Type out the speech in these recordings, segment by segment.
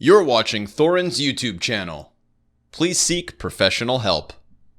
You're watching Thorin's YouTube channel. Please seek professional help.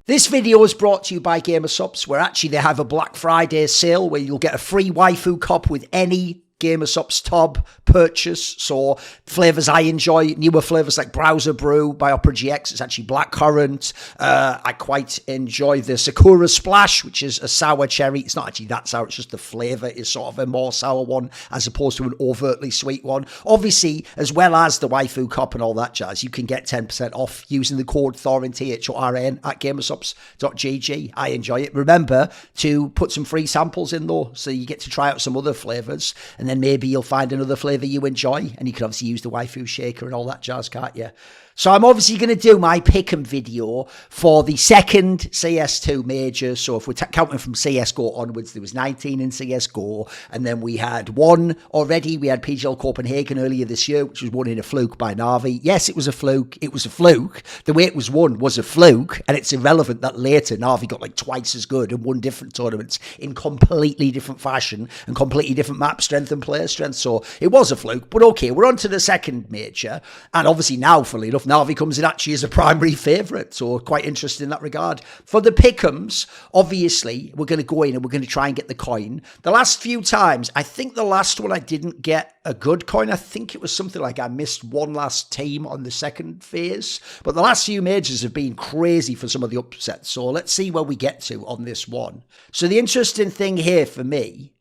This video is brought to you by Gamersupps, where actually they have a Black Friday sale where you'll get a free waifu cup with any Gamersupps Tob purchase. So flavours I enjoy, newer flavours like Browser Brew by Opera GX, it's actually blackcurrant. I quite enjoy the Sakura Splash, which is a sour cherry. It's not actually that sour, it's just the flavour is sort of a more sour one as opposed to an overtly sweet one. Obviously, as well as the waifu cup and all that jazz, you can get 10% off using the code Thorin, Thorin, at gamersupps.gg. I enjoy it. Remember to put some free samples in though, so you get to try out some other flavours, and then maybe you'll find another flavour you enjoy, and you can obviously use the waifu shaker and all that jazz, can't you? So I'm obviously going to do my pick'em video for the second CS2 major. So if we're counting from CSGO onwards, there was 19 in CSGO, and then we had one already. We had PGL Copenhagen earlier this year, which was won in a fluke by Na'Vi. Yes, it was a fluke. It was a fluke. The way it was won was a fluke, and it's irrelevant that later Na'Vi got like twice as good and won different tournaments in completely different fashion and completely different map strength and player strength. So it was a fluke, but okay, we're on to the second major, and obviously now, funnily enough, Na'Vi comes in actually as a primary favourite, so quite interesting in that regard. For the pick'ems, obviously, we're going to go in and we're going to try and get the coin. The last few times, I think the last one I didn't get a good coin. I think it was something like I missed one last team on the second phase, but the last few majors have been crazy for some of the upsets, so let's see where we get to on this one. So the interesting thing here for me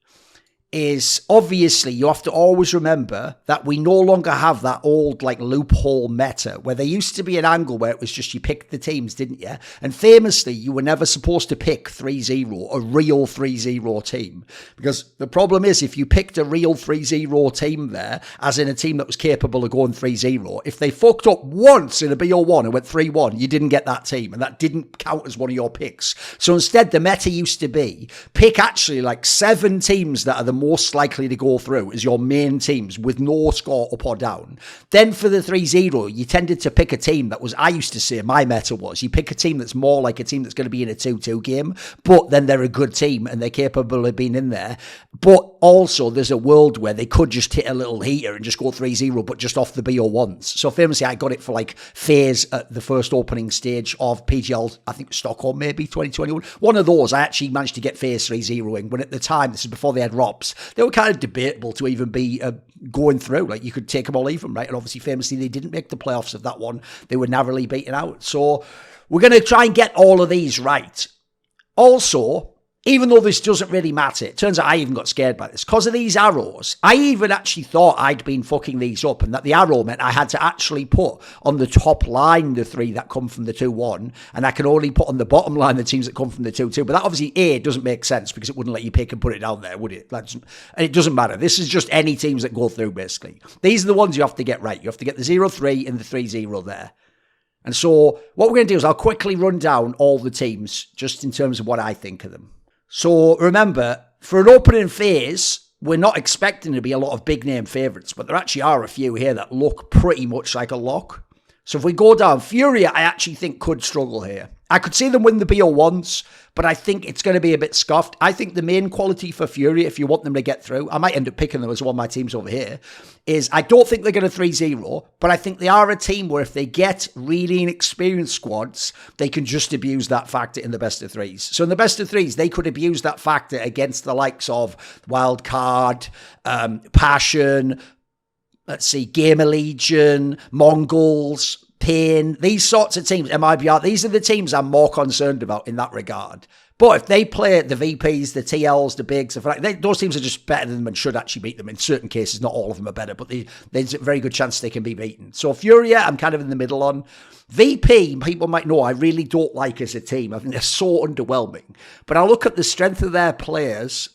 is obviously you have to always remember that we no longer have that old like loophole meta where there used to be an angle where it was just you picked the teams, didn't you? And famously, you were never supposed to pick 3-0, a real 3-0 team. Because the problem is if you picked a real 3-0 team there, as in a team that was capable of going 3-0, if they fucked up once in a BO1 and went 3-1, you didn't get that team, and that didn't count as one of your picks. So instead, the meta used to be pick actually like 7 teams that are the most likely to go through as your main teams with no score up or down. Then for the 3-0, you tended to pick a team that was, I used to say my meta was, you pick a team that's more like a team that's going to be in a 2-2 game, but then they're a good team and they're capable of being in there. But also there's a world where they could just hit a little heater and just go 3-0, but just off the BO1s. So famously, I got it for like phase at the first opening stage of PGL, I think Stockholm maybe, 2021. One of those, I actually managed to get phase 3-0ing when at the time, this is before they had ROPs, they were kind of debatable to even be going through. Like you could take them or leave them, right? And obviously, famously, they didn't make the playoffs of that one. They were narrowly beaten out. So we're going to try and get all of these right. Also, even though this doesn't really matter, it turns out I even got scared by this. Because of these arrows, I even actually thought I'd been fucking these up and that the arrow meant I had to actually put on the top line the 3 that come from the 2-1, and I can only put on the bottom line the teams that come from the 2-2. But that obviously, A, doesn't make sense because it wouldn't let you pick and put it down there, would it? And it doesn't matter. This is just any teams that go through, basically. These are the ones you have to get right. You have to get the 0-3 and the 3-0 there. And so what we're going to do is I'll quickly run down all the teams just in terms of what I think of them. So remember, for an opening phase, we're not expecting to be a lot of big name favourites, but there actually are a few here that look pretty much like a lock. So if we go down, Furia, I actually think could struggle here. I could see them win the BO1s, but I think it's going to be a bit scuffed. I think the main quality for Furia, if you want them to get through, I might end up picking them as one of my teams over here, is I don't think they're going to 3-0, but I think they are a team where if they get really inexperienced squads, they can just abuse that factor in the best of threes. So in the best of threes, they could abuse that factor against the likes of Wildcard, Passion, let's see, Gamer Legion, Mongols, Pain, these sorts of teams, MIBR, these are the teams I'm more concerned about in that regard. But if they play the VPs, the TLs, the Bigs, those teams are just better than them and should actually beat them. In certain cases, not all of them are better, but there's a very good chance they can be beaten. So Furia, I'm kind of in the middle on. VP, people might know, I really don't like as a team. I think they're so underwhelming. But I look at the strength of their players.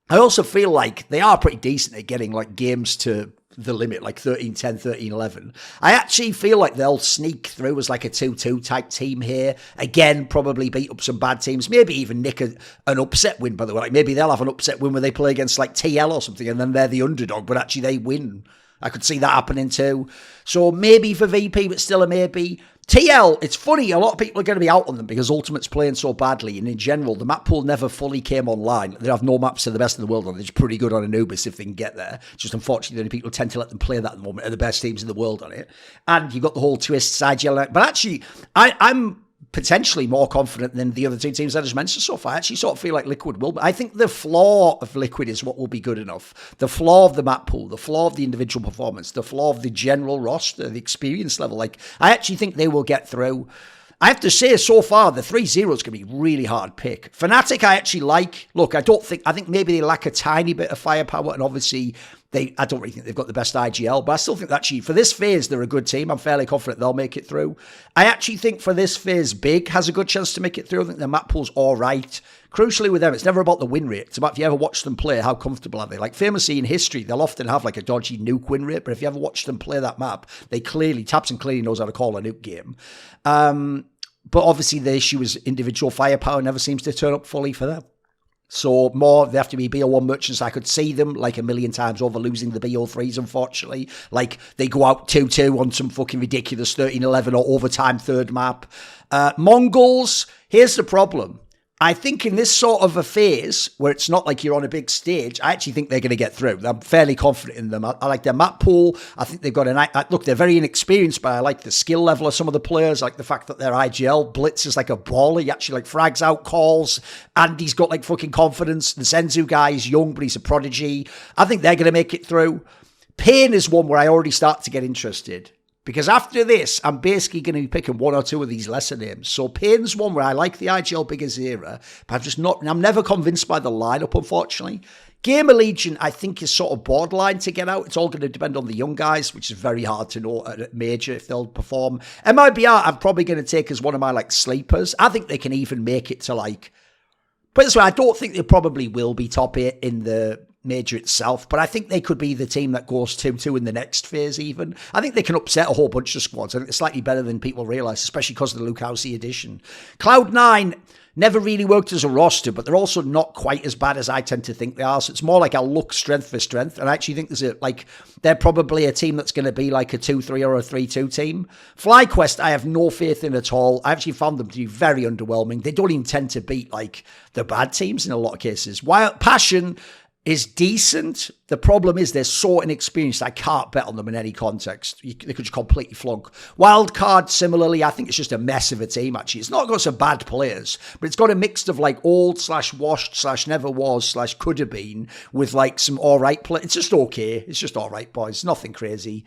I also feel like they are pretty decent at getting like games to the limit, like 13-10, 13-11. I actually feel like they'll sneak through as like a 2-2 type team here. Again, probably beat up some bad teams. Maybe even nick an upset win, by the way. Like maybe they'll have an upset win where they play against like TL or something and then they're the underdog, but actually they win I could see that happening too. So maybe for VP, but still a maybe. TL, it's funny, a lot of people are going to be out on them because Ultimate's playing so badly, and in general, the map pool never fully came online. They have no maps to the best in the world, and they're just pretty good on Anubis if they can get there. Just unfortunately, the only people who tend to let them play that at the moment are the best teams in the world on it. And you've got the whole Twist side yellow. But actually, I'm potentially more confident than the other two teams I just mentioned so far. I actually sort of feel like Liquid will. But I think the flaw of Liquid is what will be good enough. The flaw of the map pool, the flaw of the individual performance, the flaw of the general roster, the experience level. Like, I actually think they will get through. I have to say, so far, the 3-0 is going to be a really hard pick. Fnatic, I actually like. Look, I think maybe they lack a tiny bit of firepower, and obviously, I don't really think they've got the best IGL, but I still think that actually, for this phase, they're a good team. I'm fairly confident they'll make it through. I actually think for this phase, Big has a good chance to make it through. I think the map pool's all right. Crucially with them, it's never about the win rate. It's about if you ever watch them play, how comfortable are they? Like, famously in history, they'll often have like a dodgy nuke win rate, but if you ever watch them play that map, Tapson clearly knows how to call a nuke game. But obviously the issue is individual firepower never seems to turn up fully for them. So more, they have to be BO1 merchants. I could see them like a million times over losing the BO3s, unfortunately. Like, they go out 2-2 on some fucking ridiculous 13-11 or overtime third map. Mongols, here's the problem. I think in this sort of a phase where it's not like you're on a big stage, I actually think they're going to get through. I'm fairly confident in them. I like their map pool. I think they've got look, they're very inexperienced, but I like the skill level of some of the players. I like the fact that their IGL Blitz is like a baller. He actually like frags out calls, and he's got like fucking confidence. The Senzu guy is young, but he's a prodigy. I think they're going to make it through. Pain is one where I already start to get interested. Because after this, I'm basically going to be picking one or two of these lesser names. So Pain's one where I like the IGL Biggers era, but I'm never convinced by the lineup, unfortunately. Gamer Legion, I think, is sort of borderline to get out. It's all going to depend on the young guys, which is very hard to know at Major if they'll perform. MIBR, I'm probably going to take as one of my like sleepers. I think they can even make it to like, but this way, I don't think they probably will be top 8 in the Major itself, but I think they could be the team that goes 2-2 in the next phase even. I think they can upset a whole bunch of squads. I think it's slightly better than people realise, especially because of the Luke Housey edition. Cloud9 never really worked as a roster, but they're also not quite as bad as I tend to think they are. So it's more like I'll look strength for strength. And I actually think they're probably a team that's going to be like a 2-3 or a 3-2 team. FlyQuest, I have no faith in at all. I actually found them to be very underwhelming. They don't even tend to beat like the bad teams in a lot of cases. While Passion is decent. The problem is they're so inexperienced, I can't bet on them in any context. They could just completely flunk. Wildcard, similarly, I think it's just a mess of a team, actually. It's not got some bad players, but it's got a mix of like old/washed/never was/could have been with like some all right play. It's just okay. It's just all right, boys. Nothing crazy.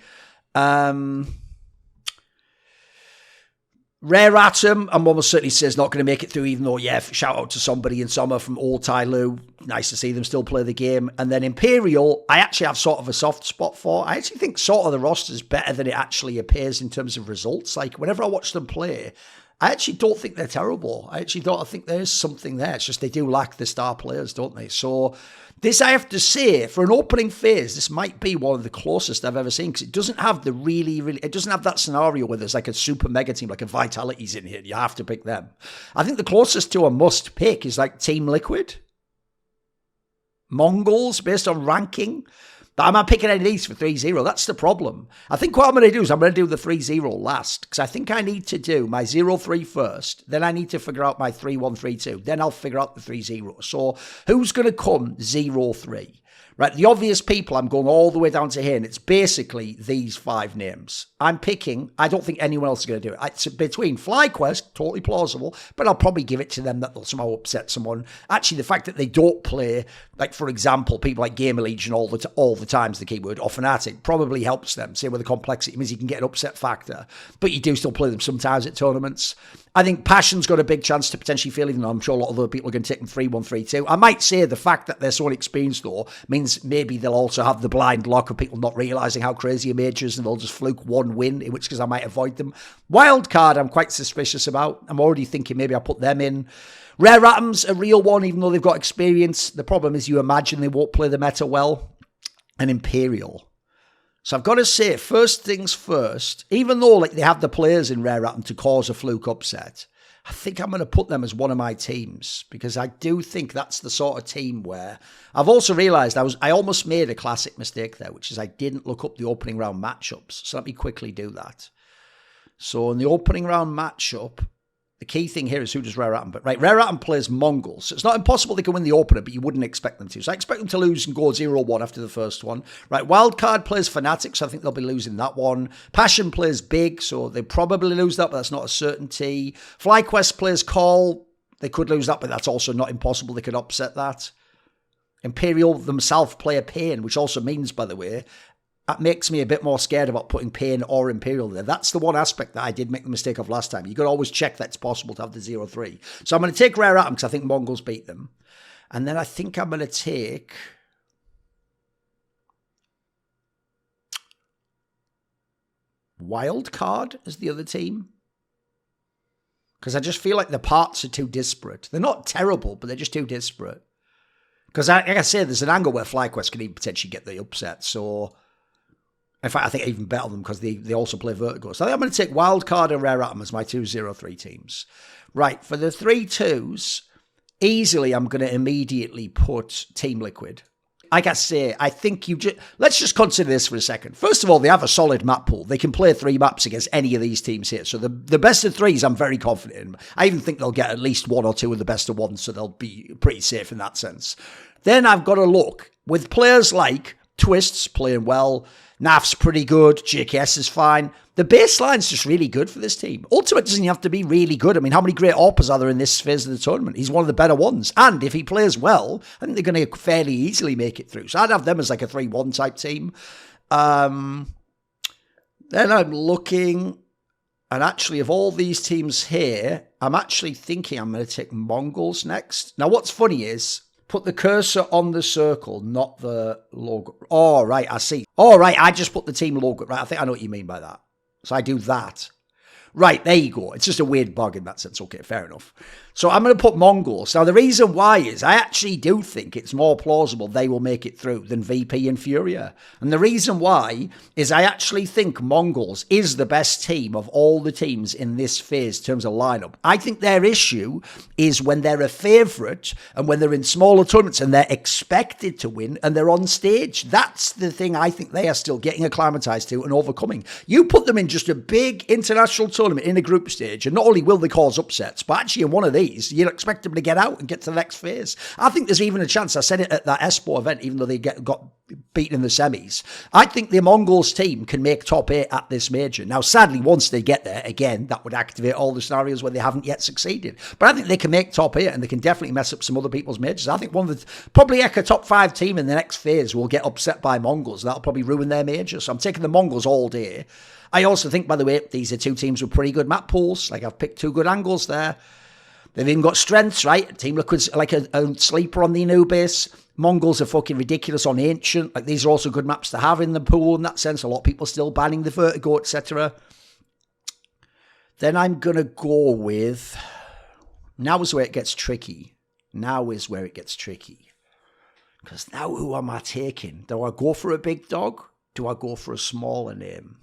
Rare Atom, and one will certainly say is not going to make it through, even though, yeah, shout out to somebody in summer from Old Tyloo. Nice to see them still play the game. And then Imperial, I actually have sort of a soft spot for. I actually think sort of the roster is better than it actually appears in terms of results. Like, whenever I watch them play, I actually don't think they're terrible. I think there's something there. It's just they do lack the star players, don't they? So this, I have to say, for an opening phase, this might be one of the closest I've ever seen, because it doesn't have the it doesn't have that scenario where there's like a super mega team, like a Vitality's in here. You have to pick them. I think the closest to a must pick is like Team Liquid. Mongols, based on ranking. But I'm not picking any of these for 3-0. That's the problem. I think what I'm going to do is I'm going to do the 3-0 last, because I think I need to do my 0-3 first. Then I need to figure out my 3-1-3-2. Then I'll figure out the 3-0. So who's going to come 0-3? Right, the obvious people, I'm going all the way down to here, and it's basically these 5 names. I'm picking, I don't think anyone else is going to do it. It's between FlyQuest, totally plausible, but I'll probably give it to them that they'll somehow upset someone. Actually, the fact that they don't play, like, for example, people like Gamer Legion all the time's the keyword, or Fnatic, probably helps them. Say with the complexity means you can get an upset factor, but you do still play them sometimes at tournaments. I think Passion's got a big chance to potentially fail, even though I'm sure a lot of other people are going to take them 3-1-3-2. I might say the fact that they're so inexperienced, though, means maybe they'll also have the blind lock of people not realising how crazy a major is, and they'll just fluke one win, in which case I might avoid them. Wildcard, I'm quite suspicious about. I'm already thinking maybe I'll put them in. Rare Atom's a real one, even though they've got experience. The problem is you imagine they won't play the meta well. And Imperial. So I've got to say, first things first, even though like they have the players in Rare Atom to cause a fluke upset, I think I'm going to put them as one of my teams because I do think that's the sort of team where I've also realized I almost made a classic mistake there, which is I didn't look up the opening round matchups. So let me quickly do that. So in the opening round matchup, the key thing here is who does Rare Atom? But right, Rare Atom plays Mongols. So it's not impossible they can win the opener, but you wouldn't expect them to. So I expect them to lose and go 0-1 after the first one. Right, Wildcard plays Fnatic, so I think they'll be losing that one. Passion plays Big, so they probably lose that, but that's not a certainty. FlyQuest plays Call. They could lose that, but that's also not impossible. They could upset that. Imperial themselves play a Pain, which also means, by the way, that makes me a bit more scared about putting Pain or Imperial there. That's the one aspect that I did make the mistake of last time. You got to always check that it's possible to have the 0-3. So I'm going to take Rare Atom because I think Mongols beat them. And then I think I'm going to take... Wildcard as the other team. Because I just feel like the parts are too disparate. They're not terrible, but they're just too disparate. Because like I say, there's an angle where FlyQuest can even potentially get the upset. So... In fact, I think even better than because they also play Vertigo. So I think I'm going to take Wildcard and Rare Atom as my 2-0-3 teams. Right, for the 3-2s, easily I'm going to immediately put Team Liquid. Like I say, I think let's just consider this for a second. First of all, they have a solid map pool. They can play 3 maps against any of these teams here. So the best of 3s, I'm very confident in. I even think they'll get at least 1 or 2 of the best of 1, so they'll be pretty safe in that sense. Then I've got to look with players like Twists playing well, Naf's pretty good, JKS is fine. The baseline's just really good for this team. Ultimate doesn't have to be really good. I mean, how many great AWPers are there in this phase of the tournament? He's one of the better ones. And if he plays well, I think they're going to fairly easily make it through. So I'd have them as like a 3-1 type team. Then I'm looking, and actually of all these teams here, I'm actually thinking I'm going to take Mongols next. Now what's funny is, put the cursor on the circle, not the logo. Oh, right, I see. Oh, right, I just put the team logo. Right, I think I know what you mean by that. So I do that. Right, there you go. It's just a weird bug in that sense. Okay, fair enough. So I'm going to put Mongols. Now, the reason why is I actually do think it's more plausible they will make it through than VP and Furia. And the reason why is I actually think Mongols is the best team of all the teams in this phase in terms of lineup. I think their issue is when they're a favourite and when they're in smaller tournaments and they're expected to win and they're on stage. That's the thing I think they are still getting acclimatized to and overcoming. You put them in just a big international tournament in a group stage, and not only will they cause upsets, but actually in one of these, you'd expect them to get out and get to the next phase. I think there's even a chance, I said it at that Esport event, even though they got beaten in the semis, I think the Mongols team can make top 8 at this major. Now, sadly, once they get there, again, that would activate all the scenarios where they haven't yet succeeded. But I think they can make top 8 and they can definitely mess up some other people's majors. I think probably a top 5 team in the next phase will get upset by Mongols. That'll probably ruin their major. So I'm taking the Mongols all day. I also think, by the way, these are 2 teams with pretty good map pools. Like, I've picked 2 good angles there. They've even got strengths, right? Team Liquid's like a sleeper on the Anubis. Mongols are fucking ridiculous on Ancient. Like, these are also good maps to have in the pool in that sense. A lot of people still banning the Vertigo, etc. Then I'm going to go with... Now is where it gets tricky. Because now who am I taking? Do I go for a big dog? Do I go for a smaller name?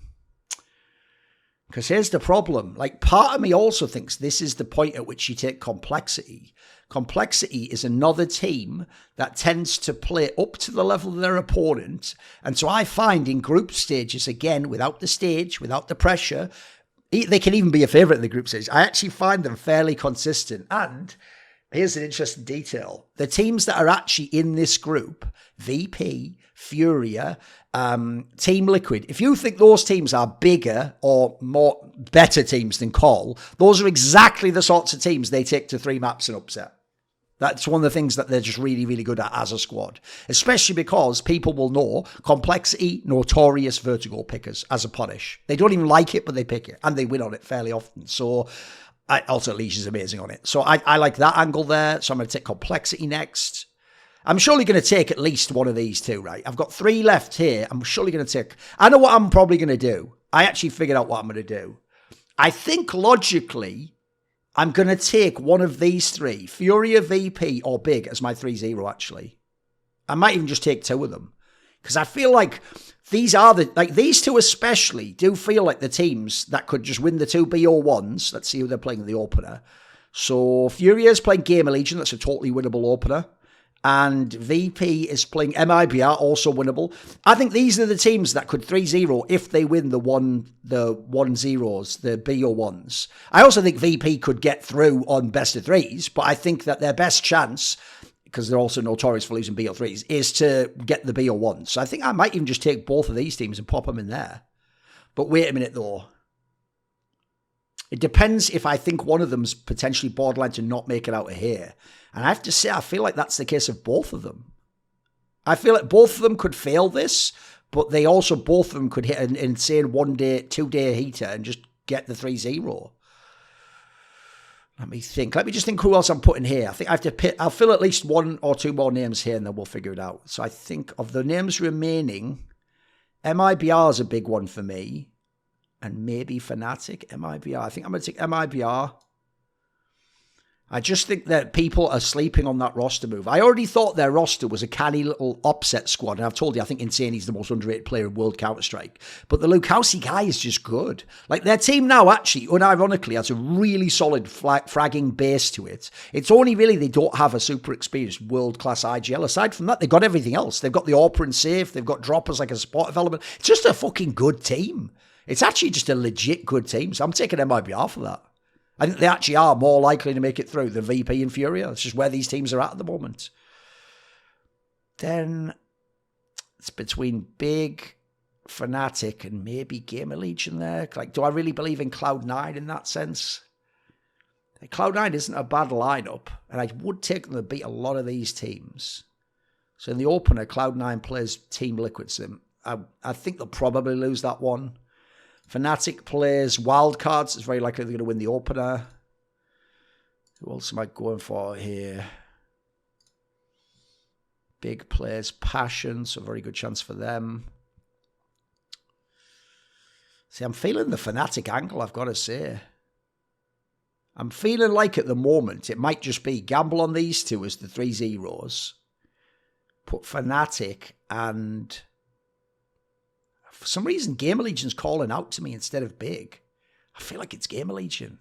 Because here's the problem. Like, part of me also thinks this is the point at which you take Complexity. Complexity is another team that tends to play up to the level of their opponent. And so I find in group stages, again, without the stage, without the pressure, they can even be a favourite in the group stage. I actually find them fairly consistent. And here's an interesting detail. The teams that are actually in this group, VP, Furia, Team Liquid, if you think those teams are bigger or better teams than Call, those are exactly the sorts of teams they take to 3 maps and upset. That's one of the things that they're just really, really good at as a squad, especially because people will know Complexity, notorious Vertigo pickers as a punish. They don't even like it, but they pick it and they win on it fairly often. So also Leash is amazing on it. So I like that angle there. So I'm going to take Complexity next. I'm surely going to take at least one of these 2, right? I've got 3 left here. I'm surely going to take... I know what I'm probably going to do. I actually figured out what I'm going to do. I think logically, I'm going to take one of these 3, Furia, VP, or Big, as my 3-0, actually. I might even just take 2 of them. Because I feel like these are these 2 especially do feel like the teams that could just win the 2 BO1s. Let's see who they're playing in the opener. So Furia is playing Gamer Legion. That's a totally winnable opener. And VP is playing MIBR, also winnable. I think these are the teams that could 3-0 if they win the 1-0s, the BO1s. I also think VP could get through on best of threes, but I think that their best chance, because they're also notorious for losing BO3s, is to get the BO1s. So I think I might even just take both of these teams and pop them in there. But wait a minute, though. It depends if I think one of them's potentially borderline to not make it out of here. And I have to say, I feel like that's the case of both of them. I feel like both of them could fail this, but they also, both of them could hit an insane 2-day heater and just get the 3-0. Let me think. Let me just think who else I'm putting here. I think I have to pick, I'll fill at least 1 or 2 more names here and then we'll figure it out. So I think of the names remaining, MIBR is a big one for me. And maybe Fnatic, MIBR. I think I'm going to take MIBR. I just think that people are sleeping on that roster move. I already thought their roster was a canny little upset squad. And I've told you, I think Insani's the most underrated player in World Counter-Strike. But the Lukowski guy is just good. Like, their team now actually, unironically, has a really solid fragging base to it. It's only really they don't have a super experienced world-class IGL. Aside from that, they've got everything else. They've got the AWP and safe. They've got droppers like a support development. It's just a fucking good team. It's actually just a legit good team. So I'm taking MIBR for that. I think they actually are more likely to make it through than VP and Furia. That's just where these teams are at the moment. Then it's between Big, Fnatic, and maybe Gamer Legion there. Like, do I really believe in Cloud9 in that sense? Cloud9 isn't a bad lineup, and I would take them to beat a lot of these teams. So in the opener, Cloud9 plays Team Liquid Sim. I think they'll probably lose that one. Fnatic plays Wildcards. It's very likely they're going to win the opener. Who else am I going for here? Big plays Passion, so very good chance for them. See, I'm feeling the Fnatic angle, I've got to say. I'm feeling like at the moment, it might just be gamble on these two as the 3-0s. Put Fnatic and... For some reason, Gamer Legion's calling out to me instead of Big. I feel like it's Gamer Legion.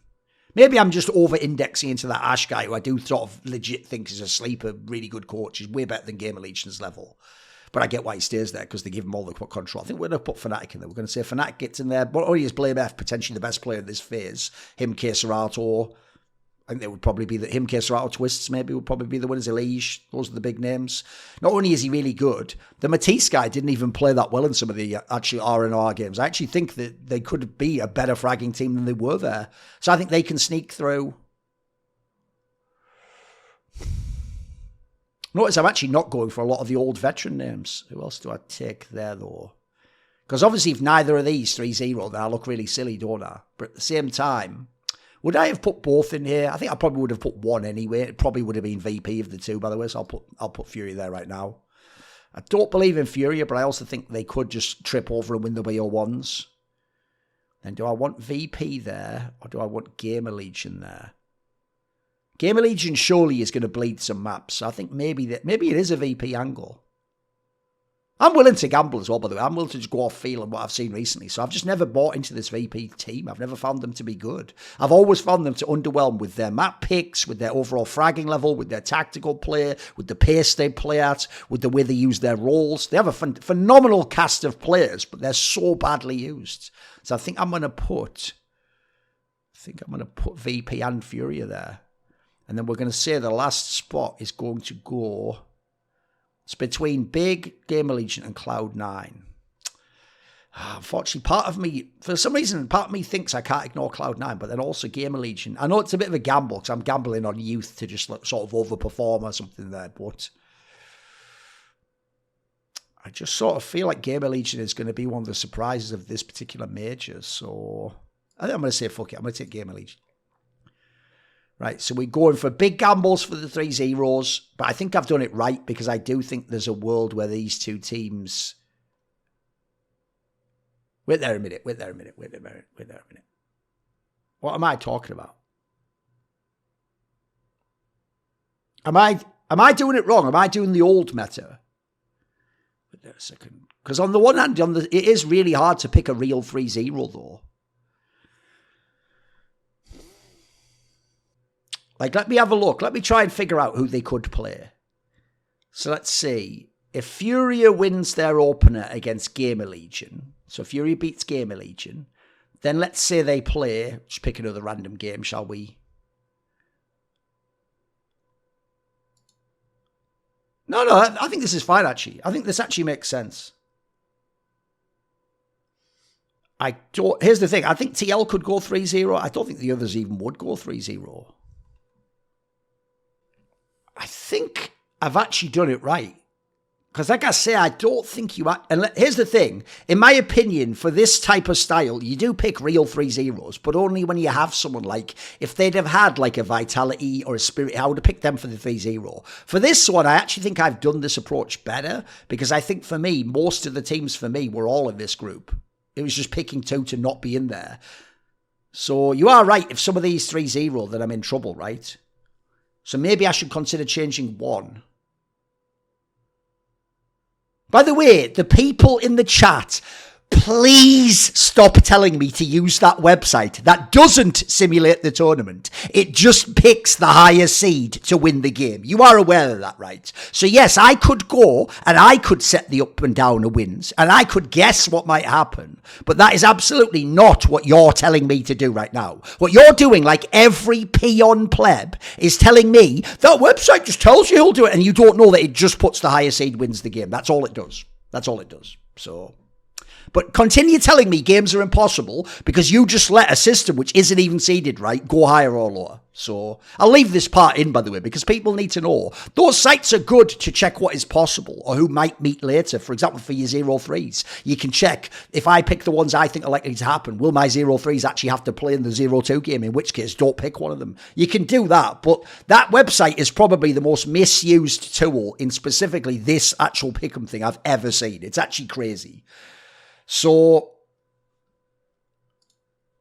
Maybe I'm just over-indexing into that Ash guy who I do sort of legit think is a sleeper, really good coach. He's way better than Gamer Legion's level. But I get why he stays there because they give him all the control. I think we're going to put Fnatic in there. We're going to say Fnatic gets in there. But only is Blame F potentially the best player in this phase. Him, Keserato. I think they would probably be him, Keserato, Twists maybe would probably be the winners. Elige, those are the big names. Not only is he really good, the Matisse guy didn't even play that well in some of the actually R&R games. I actually think that they could be a better fragging team than they were there. So I think they can sneak through. Notice I'm actually not going for a lot of the old veteran names. Who else do I take there though? Because obviously if neither of these 3-0, then I look really silly, don't I? But at the same time, would I have put both in here? I think I probably would have put one anyway. It probably would have been VP of the two, by the way, so I'll put Fury there right now. I don't believe in Furia, but I also think they could just trip over and win the BO1s. Then do I want VP there, or do I want Gamer Legion there? Gamer Legion surely is going to bleed some maps, so I think maybe it is a VP angle. I'm willing to gamble as well, by the way. I'm willing to just go off feel and what I've seen recently. So I've just never bought into this VP team. I've never found them to be good. I've always found them to underwhelm with their map picks, with their overall fragging level, with their tactical play, with the pace they play at, with the way they use their roles. They have a phenomenal cast of players, but they're so badly used. So I think I'm going to put VP and Furia there. And then we're going to say the last spot is going to go... It's between Big, Gamer Legion, and Cloud9. Unfortunately, for some reason, part of me thinks I can't ignore Cloud9, but then also Gamer Legion. I know it's a bit of a gamble, because I'm gambling on youth to just sort of overperform or something there, but I just sort of feel like Gamer Legion is going to be one of the surprises of this particular major, so I think I'm going to say fuck it, I'm going to take Gamer Legion. Right, so we're going for big gambles for the 3-0s, but I think I've done it right because I do think there's a world where these two teams... Wait there a minute. What am I talking about? Am I doing it wrong? Am I doing the old meta? Wait there a second. Because on the one hand, it is really hard to pick a real 3-0 though. Like, let me have a look. Let me try and figure out who they could play. So let's see. If Furia wins their opener against Gamer Legion, so Furia beats Gamer Legion, then let's say they play, just pick another random game, shall we? No, I think this is fine, actually. I think this actually makes sense. Here's the thing. I think TL could go 3-0. I don't think the others even would go 3-0. I think I've actually done it right. Because like I say, I don't think you... And here's the thing. In my opinion, for this type of style, you do pick real 3-0s, but only when you have someone like... If they'd have had like a Vitality or a Spirit, I would have picked them for the 3-0. For this one, I actually think I've done this approach better, because I think for me, most of the teams for me were all in this group. It was just picking two to not be in there. So you are right. If some of these 3-0, then I'm in trouble, right? So maybe I should consider changing one. By the way, the people in the chat, please stop telling me to use that website. That doesn't simulate the tournament. It just picks the higher seed to win the game. You are aware of that, right? So yes, I could go and I could set the up and down of wins and I could guess what might happen. But that is absolutely not what you're telling me to do right now. What you're doing, like every peon pleb, is telling me that website just tells you he'll do it and you don't know that it just puts the higher seed wins the game. That's all it does. That's all it does. So... But continue telling me games are impossible because you just let a system which isn't even seeded right go higher or lower. So I'll leave this part in, by the way, because people need to know. Those sites are good to check what is possible or who might meet later. For example, for your 0-3s, you can check if I pick the ones I think are likely to happen, will my 0-3s actually have to play in the 0-2 game, in which case don't pick one of them. You can do that, but that website is probably the most misused tool in specifically this actual pick'em thing I've ever seen. It's actually crazy. So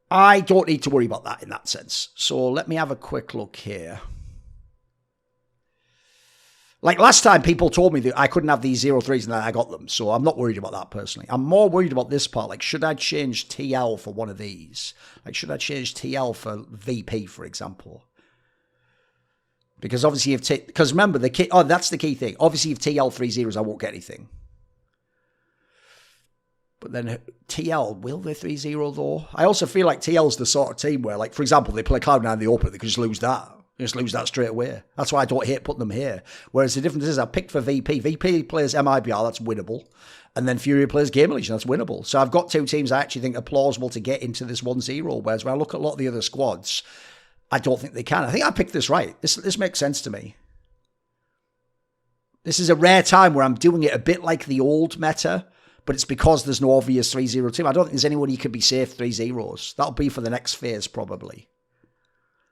I don't need to worry about that in that sense. So let me have a quick look here. Like last time, people told me that I couldn't have these 0-3s and then I got them. So I'm not worried about that personally. I'm more worried about this part. Like, should I change TL for one of these? Like, should I change TL for VP, for example? Because obviously, because remember, that's the key thing. Obviously, if TL 3-0s, I won't get anything. But then TL, will they 3-0 though? I also feel like TL's the sort of team where, like, for example, they play Cloud9 in the open, they could just lose that. Just lose that straight away. That's why I don't hate putting them here. Whereas the difference is I picked for VP. VP plays MIBR, that's winnable. And then Fury plays Gamer Legion, that's winnable. So I've got two teams I actually think are plausible to get into this 1-0. Whereas when I look at a lot of the other squads, I don't think they can. I think I picked this right. This makes sense to me. This is a rare time where I'm doing it a bit like the old meta, but it's because there's no obvious 3-0 team. I don't think there's anyone you could be safe 3-0s. That'll be for the next phase, probably.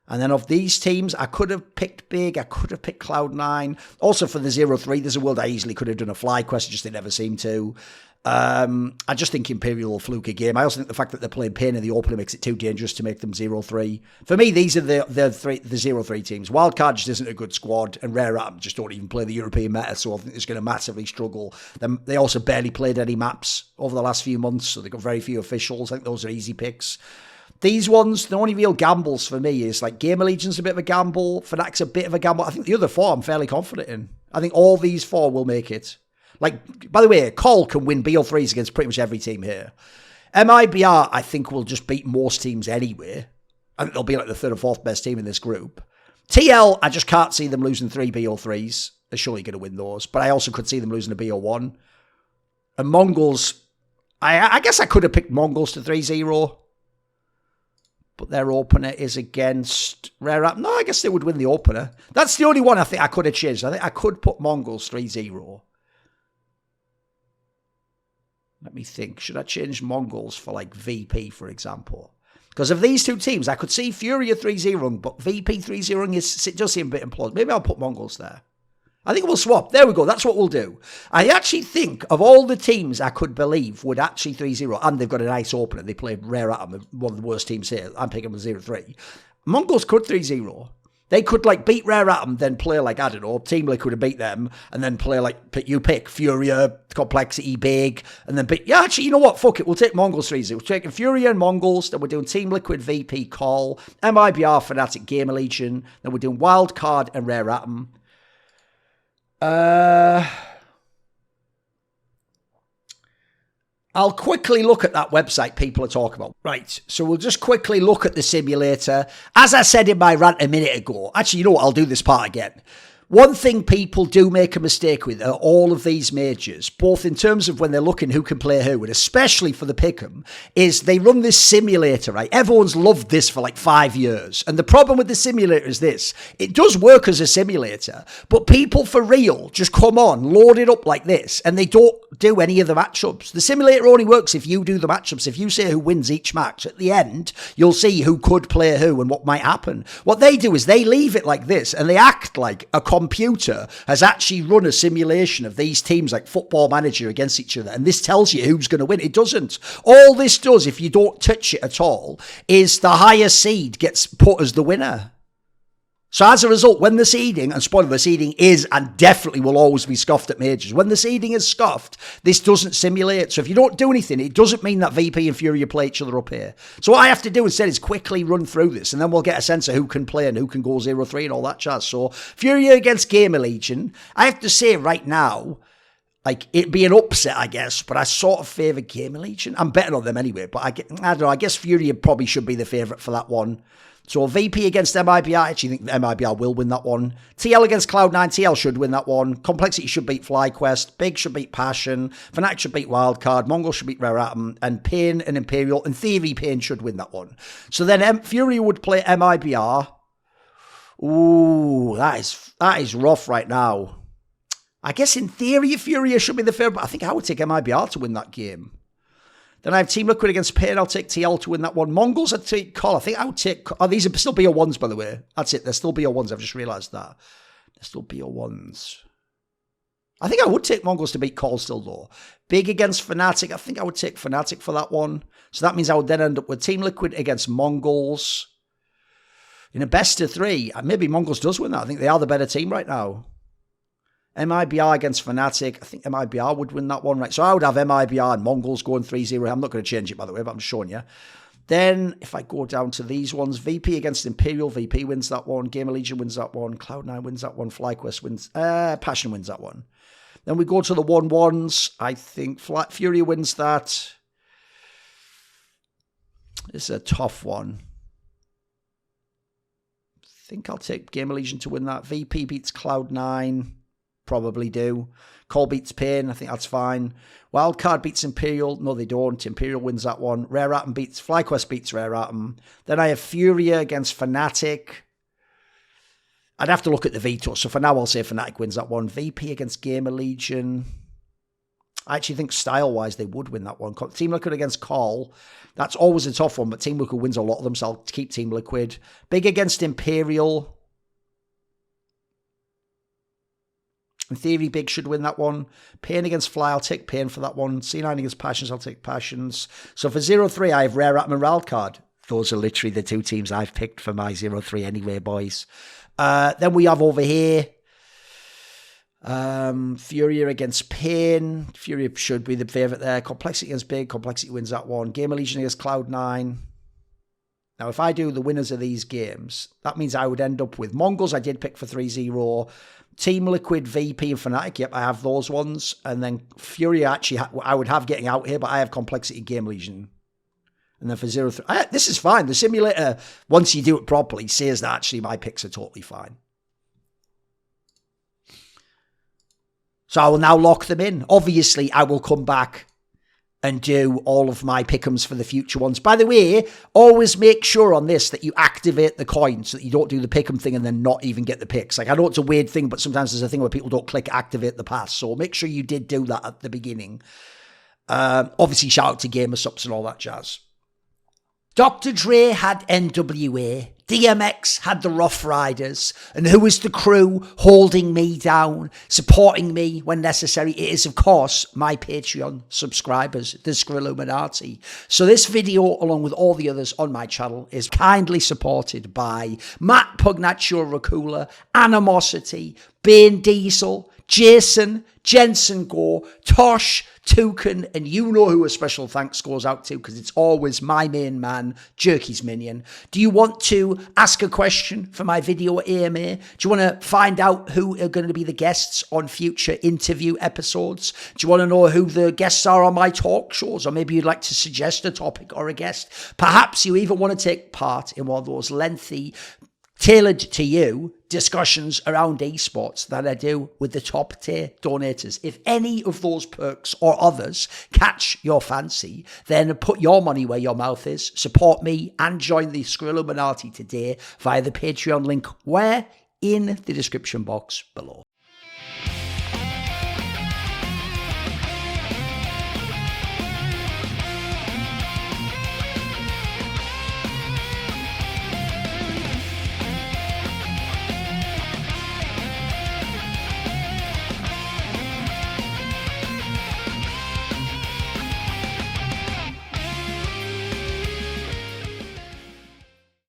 And then of these teams, I could have picked Big. I could have picked Cloud9. Also for the 0-3, there's a world I easily could have done a fly quest, just they never seem to. I just think Imperial will fluke a game. I also think the fact that they're playing Pain in the opener makes it too dangerous to make them 0-3. For me, these are the 0-3 teams. Wildcard just isn't a good squad, and Rare Atom just don't even play the European meta, so I think it's going to massively struggle. They also barely played any maps over the last few months, so they've got very few officials. I think those are easy picks. These ones, the only real gambles for me is like Gamer Legion's a bit of a gamble, Fnac's a bit of a gamble. I think the other four I'm fairly confident in. I think all these four will make it. Like, by the way, Col can win BO3s against pretty much every team here. MIBR, I think, will just beat most teams anyway. I think they'll be like the third or fourth best team in this group. TL, I just can't see them losing 3 BO3s. They're surely going to win those. But I also could see them losing a BO1. And Mongols, I guess I could have picked Mongols to 3-0. But their opener is against Rare App. No, I guess they would win the opener. That's the only one I think I could have changed. I think I could put Mongols 3-0. Let me think. Should I change Mongols for like VP, for example? Because of these two teams, I could see Furia 3-0, but VP 3-0 it does seem a bit implausible. Maybe I'll put Mongols there. I think we'll swap. There we go. That's what we'll do. I actually think of all the teams I could believe would actually 3-0, and they've got a nice opener. They played Rare Atom, one of the worst teams here. I'm picking them 0-3. Mongols could 3-0. They could like beat Rare Atom, then play like, I don't know, Team Liquid and beat them, and then play like, you pick Furia, Complexity, Big, and then beat, yeah, actually, you know what? Fuck it. We'll take Mongols 3-0. We're taking Furia and Mongols, then we're doing Team Liquid, VP, Call, MIBR, Fnatic, Gamer Legion, then we're doing Wildcard and Rare Atom. I'll quickly look at that website people are talking about. Right, so we'll just quickly look at the simulator. As I said in my rant a minute ago, actually, you know what, I'll do this part again. One thing people do make a mistake with are all of these majors, both in terms of when they're looking who can play who, and especially for the pick'em, is they run this simulator, right? Everyone's loved this for like 5 years. And the problem with the simulator is this. It does work as a simulator, but people for real just come on, load it up like this, and they don't do any of the matchups. The simulator only works if you do the matchups. If you say who wins each match, at the end, you'll see who could play who and what might happen. What they do is they leave it like this, and they act like a computer has actually run a simulation of these teams like Football Manager against each other, and this tells you who's going to win. It doesn't. All this does, if you don't touch it at all, is the higher seed gets put as the winner. So as a result, when the seeding, and spoiler, the seeding is and definitely will always be scuffed at majors. When the seeding is scuffed, this doesn't simulate. So if you don't do anything, it doesn't mean that VP and Furia play each other up here. So what I have to do instead is quickly run through this, and then we'll get a sense of who can play and who can go 0-3 and all that jazz. So Furia against Gamer Legion. I have to say right now, like, it'd be an upset, I guess, but I sort of favour Gamer Legion. I'm betting on them anyway, but I don't know, I guess Furia probably should be the favourite for that one. So VP against MIBR, I actually think MIBR will win that one. TL against Cloud9, TL should win that one. Complexity should beat FlyQuest. Big should beat Passion. Fnatic should beat Wildcard. Mongol should beat Rare Atom. And Pain and Imperial. In theory, Pain should win that one. So then Furia would play MIBR. Ooh, that is rough right now. I guess in theory, Furia should be the favourite, but I think I would take MIBR to win that game. Then I have Team Liquid against Pain. I'll take TL to win that one. Mongols, I'd take Call. I think I would take... Oh, these are still BO1s, by the way. That's it. They're still BO1s. I've just realised that. They're still BO1s. I think I would take Mongols to beat Call still, though. Big against Fnatic. I think I would take Fnatic for that one. So that means I would then end up with Team Liquid against Mongols. In a best of 3. Maybe Mongols does win that. I think they are the better team right now. MIBR against Fnatic. I think MIBR would win that one, right? So I would have MIBR and Mongols going 3-0. I'm not going to change it, by the way, but I'm showing you. Then, if I go down to these ones, VP against Imperial. VP wins that one. Gamer Legion wins that one. Cloud9 wins that one. FlyQuest wins. Passion wins that one. Then we go to the 1-1s. I think Furia wins that. This is a tough one. I think I'll take Gamer Legion to win that. VP beats Cloud9. Probably do. Call beats Pain. I think that's fine. Wildcard beats Imperial. No, they don't. Imperial wins that one. Rare Atom beats... FlyQuest beats Rare Atom. Then I have Furia against Fnatic. I'd have to look at the veto. So for now, I'll say Fnatic wins that one. VP against Gamer Legion. I actually think style-wise, they would win that one. Team Liquid against Call. That's always a tough one, but Team Liquid wins a lot of them, so I'll keep Team Liquid. Big against Imperial. In theory, Big should win that one. Pain against Fly, I'll take Pain for that one. C9 against Passions, I'll take Passions. So for 0-3, I have Rare Atom and Wildcard. Those are literally the two teams I've picked for my 0-3 anyway, boys. Then we have over here Furia against Pain. Furia should be the favourite there. Complexity against Big. Complexity wins that one. Gamer Legion against Cloud9. Now, if I do the winners of these games, that means I would end up with Mongols. I did pick for 3-0. Team Liquid, VP, and Fnatic. Yep, I have those ones. And then Furia, actually, I would have getting out here, but I have Complexity, Game Legion. And then for 0-3... this is fine. The simulator, once you do it properly, says that actually my picks are totally fine. So I will now lock them in. Obviously, I will come back and do all of my pick'ems for the future ones. By the way, always make sure on this that you activate the coin so that you don't do the pick'em thing and then not even get the picks. Like, I know it's a weird thing, but sometimes there's a thing where people don't click activate the pass. So make sure you did do that at the beginning. Obviously, shout out to Gamer Subs and all that jazz. Dr. Dre had NWA. DMX had the Rough Riders, and who is the crew holding me down, supporting me when necessary? It is, of course, my Patreon subscribers, the Skrilluminati. So this video, along with all the others on my channel, is kindly supported by Matt Pugnatio Rajcula, Animosity, Banediesel, Jasun, Jensen Goh, Tosh, Thooorin, and you know who a special thanks goes out to, because it's always my main man, Jerky's Minion. Do you want to ask a question for my video AMA? Do you want to find out who are going to be the guests on future interview episodes? Do you want to know who the guests are on my talk shows? Or maybe you'd like to suggest a topic or a guest. Perhaps you even want to take part in one of those lengthy, tailored to you discussions around esports that I do with the top tier donators. If any of those perks or others catch your fancy, then put your money where your mouth is, support me, and join the Skrilluminati today via the Patreon link where in the description box below.